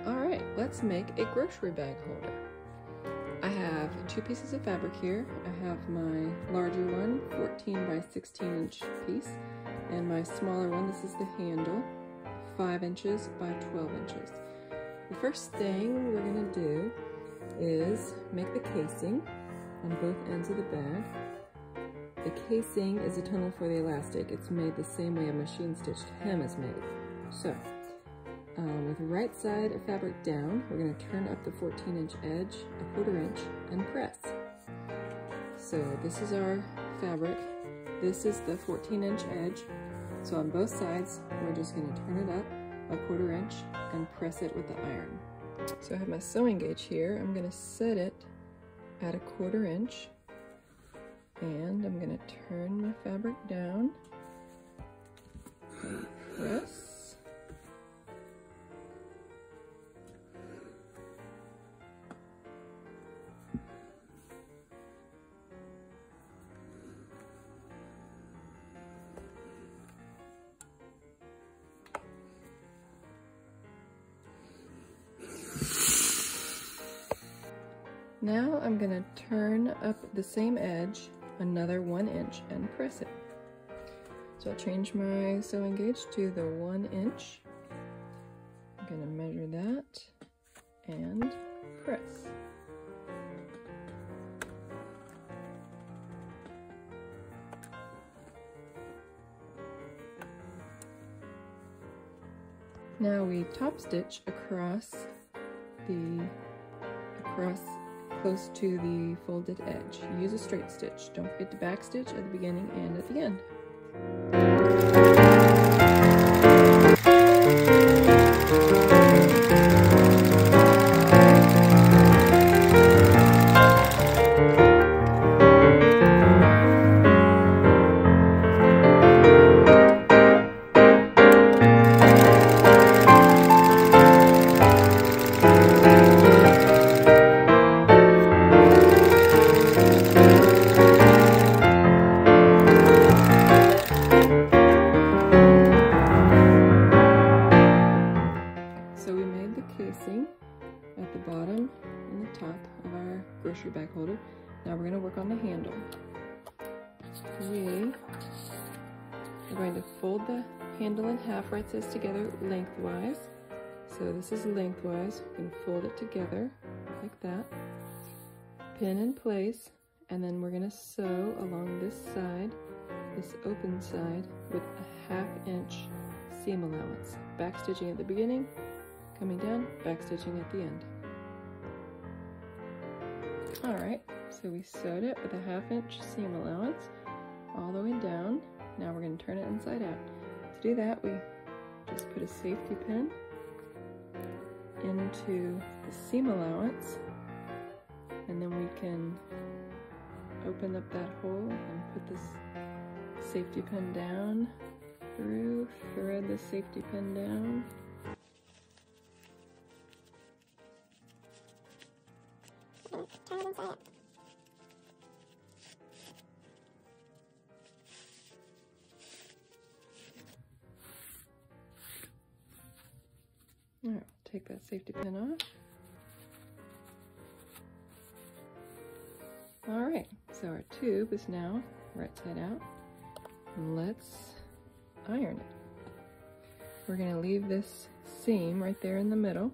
Alright, let's make a grocery bag holder. I have 2 pieces of fabric here. I have my larger one, 14 by 16 inch piece, and my smaller one, this is the handle, 5 inches by 12 inches. The first thing we're going to do is make the casing on both ends of the bag. The casing is a tunnel for the elastic. It's made the same way a machine stitched hem is made. So, with the right side of fabric down, we're going to turn up the 14-inch edge a 1/4 inch and press. So this is our fabric. This is the 14-inch edge. So on both sides, we're just going to turn it up a 1/4 inch and press it with the iron. So I have my sewing gauge here. I'm going to set it at a 1/4 inch, and I'm going to turn my fabric down and press. Now I'm going to turn up the same edge another 1 inch and press it. So I'll change my sewing gauge to the 1 inch. I'm going to measure that and press. Now we top stitch across close to the folded edge. Use a straight stitch. Don't forget to back stitch at the beginning and at the end. At the bottom and the top of our grocery bag holder. Now we're going to work on the handle. We are going to fold the handle in half where it says together lengthwise. So this is lengthwise. We're going to fold it together like that. Pin in place, and then we're going to sew along this side, this open side, with a 1/2 inch seam allowance. Back stitching at the beginning, coming down, back stitching at the end. Alright, so we sewed it with a 1/2 inch seam allowance all the way down. Now we're going to turn it inside out. To do that, we just put a safety pin into the seam allowance, and then we can open up that hole and put this safety pin down through, thread the safety pin down. Turn it inside out. Alright, take that safety pin off. Alright, so our tube is now right side out. Let's iron it. We're going to leave this seam right there in the middle.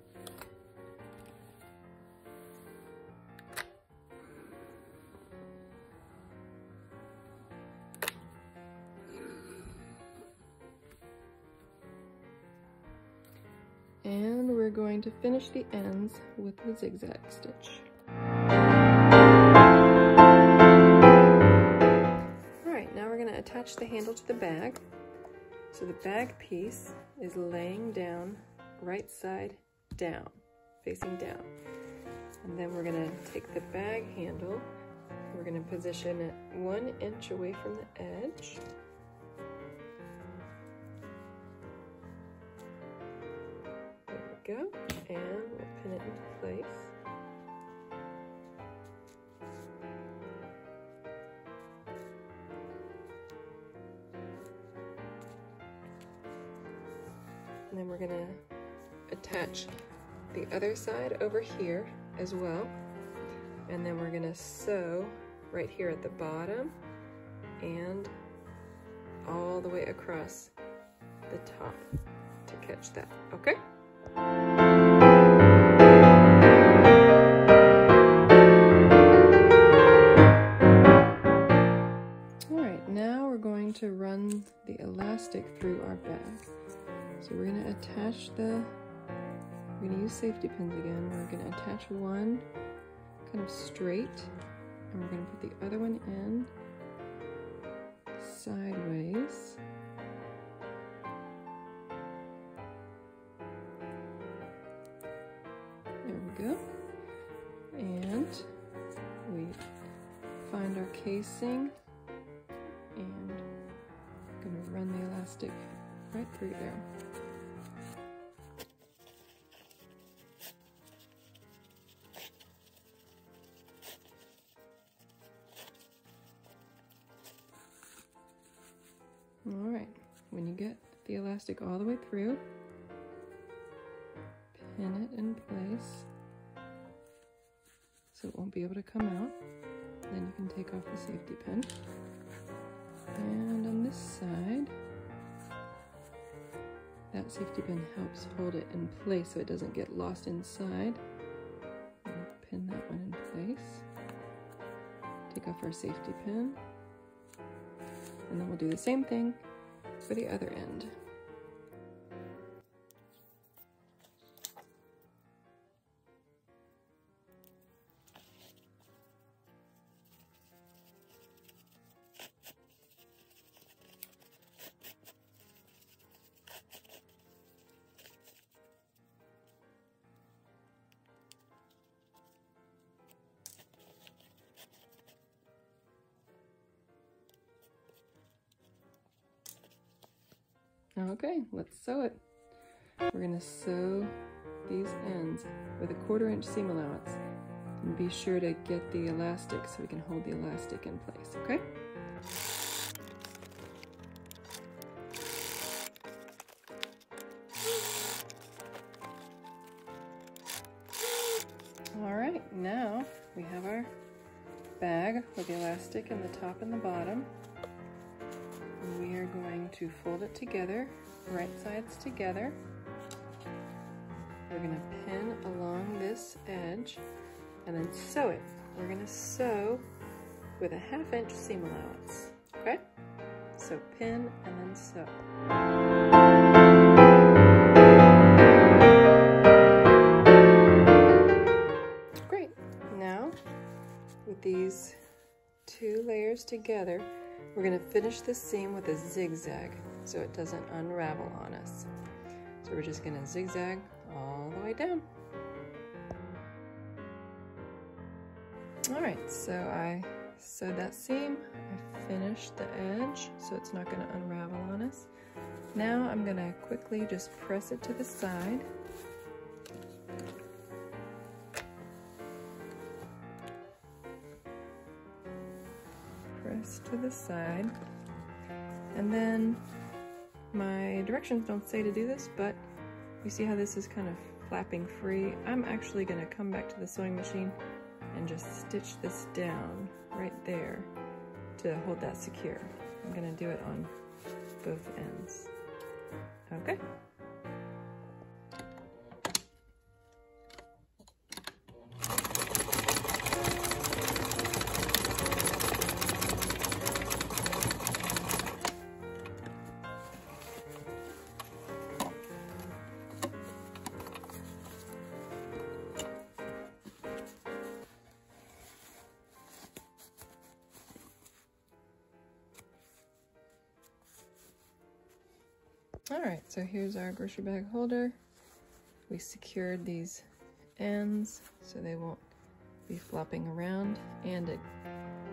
And we're going to finish the ends with the zigzag stitch. Alright, now we're going to attach the handle to the bag. So the bag piece is laying down, right side down, facing down. And then we're going to take the bag handle, we're going to position it 1 inch away from the edge. Go, and we'll pin it into place. And then we're gonna attach the other side over here as well. And then we're gonna sew right here at the bottom and all the way across the top to catch that, okay? All right, now we're going to run the elastic through our bag. So we're gonna attach we're gonna use safety pins again. We're gonna attach one kind of straight, and we're gonna put the other one in sideways. There we go. And we find our casing and I'm gonna run the elastic right through there. All right, when you get the elastic all the way through, pin it in place so it won't be able to come out. Then you can take off the safety pin. And on this side, that safety pin helps hold it in place so it doesn't get lost inside. We'll pin that one in place. Take off our safety pin. And then we'll do the same thing for the other end. Okay, let's sew it. We're gonna sew these ends with a 1/4 inch seam allowance. And be sure to get the elastic so we can hold the elastic in place, okay? All right, now we have our bag with the elastic in the top and the bottom. We are going to fold it together, right sides together. We're going to pin along this edge and then sew it. We're going to sew with a 1/2 inch seam allowance, okay? So pin and then sew. Great. Now, with these 2 layers together, we're going to finish the seam with a zigzag so it doesn't unravel on us. So we're just going to zigzag all the way down. Alright, so I sewed that seam, I finished the edge so it's not going to unravel on us. Now I'm going to quickly just press it to the side. Press to the side, and then my directions don't say to do this, but you see how this is kind of flapping free? I'm actually going to come back to the sewing machine and just stitch this down right there to hold that secure. I'm going to do it on both ends. Okay. Alright, so here's our grocery bag holder. We secured these ends so they won't be flopping around, and it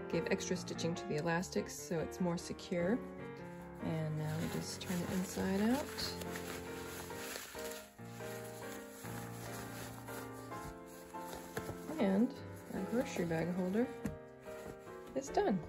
gave extra stitching to the elastics so it's more secure. And now we just turn it inside out. And our grocery bag holder is done.